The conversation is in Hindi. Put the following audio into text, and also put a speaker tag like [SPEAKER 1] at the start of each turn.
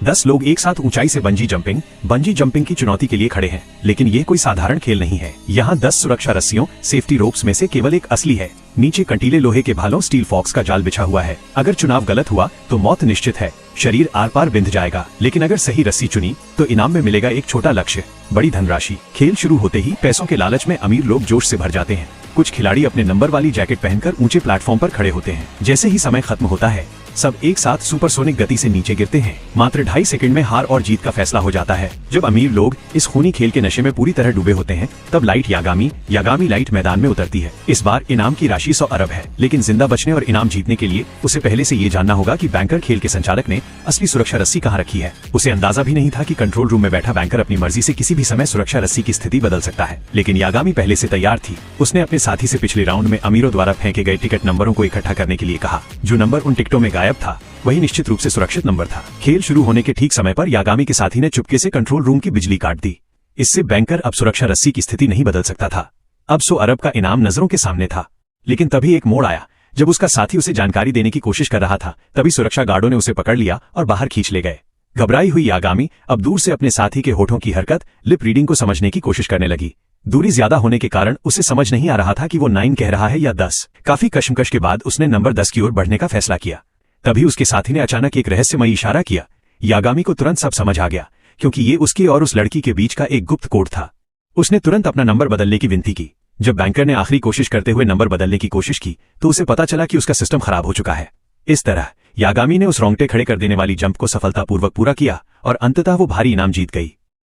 [SPEAKER 1] 10 लोग एक साथ ऊंचाई से बंजी जंपिंग की चुनौती के लिए खड़े हैं, लेकिन ये कोई साधारण खेल नहीं है। यहाँ 10 सुरक्षा रस्सियों सेफ्टी रोप्स में से केवल एक असली है। नीचे कंटीले लोहे के भालों स्टील फॉक्स का जाल बिछा हुआ है। अगर चुनाव गलत हुआ तो मौत निश्चित है, शरीर आर पार बिंध जाएगा। लेकिन अगर सही रस्सी चुनी तो इनाम में मिलेगा एक छोटा लक्ष्य, बड़ी धनराशि। खेल शुरू होते ही पैसों के लालच में अमीर लोग जोश से भर जाते हैं। कुछ खिलाड़ी अपने नंबर वाली जैकेट पहनकर ऊंचे प्लेटफॉर्म पर खड़े होते हैं। जैसे ही समय खत्म होता है सब एक साथ सुपरसोनिक गति से नीचे गिरते हैं। मात्र 2.5 सेकंड में हार और जीत का फैसला हो जाता है। जब अमीर लोग इस खूनी खेल के नशे में पूरी तरह डूबे होते हैं तब लाइट यागामी लाइट मैदान में उतरती है। इस बार इनाम की राशि 100 अरब है, लेकिन जिंदा बचने और इनाम जीतने के लिए उसे पहले से ये जानना होगा कि बैंकर खेल के संचालक ने असली सुरक्षा रस्सी कहाँ रखी है। उसे अंदाजा भी नहीं था कि कंट्रोल रूम में बैठा बैंकर अपनी मर्जी से किसी भी समय सुरक्षा रस्सी की स्थिति बदल सकता है। लेकिन यागामी पहले से तैयार थी। उसने अपने साथी से पिछले राउंड में अमीरों द्वारा फेंके गए टिकट नंबरों को इकट्ठा करने के लिए कहा। जो नंबर उन टिकटों में गायब था वही निश्चित रूप से सुरक्षित नंबर था। खेल शुरू होने के ठीक समय पर यागामी के साथी ने चुपके से कंट्रोल रूम की बिजली काट दी। इससे बैंकर अब सुरक्षा रस्सी की स्थिति नहीं बदल सकता था। अब 100 अरब का इनाम नजरों के सामने था। लेकिन तभी एक मोड़ आया। जब उसका साथी उसे जानकारी देने की कोशिश कर रहा था तभी सुरक्षा गार्डों ने उसे पकड़ लिया और बाहर खींच ले गए। घबराई हुई यागामी अब दूर से अपने साथी के होठों की हरकत, लिप रीडिंग को समझने की कोशिश करने लगी। दूरी ज्यादा होने के कारण उसे समझ नहीं आ रहा था कि वो 9 कह रहा है या 10। काफी कशमकश के बाद उसने नंबर 10 की ओर बढ़ने का फैसला किया। तभी उसके साथी ने अचानक एक रहस्यमयी इशारा किया। यागामी को तुरंत सब समझ आ गया, क्योंकि ये उसके और उस लड़की के बीच का एक गुप्त कोड था। उसने तुरंत अपना नंबर बदलने की विनती की। जब बैंकर ने आखिरी कोशिश करते हुए नंबर बदलने की कोशिश की तो उसे पता चला कि उसका सिस्टम खराब हो चुका है। इस तरह यागामी ने उस रोंगटे खड़े कर देने वाली जंप को सफलतापूर्वक पूरा किया और अंततः वो भारी इनाम जीत गई।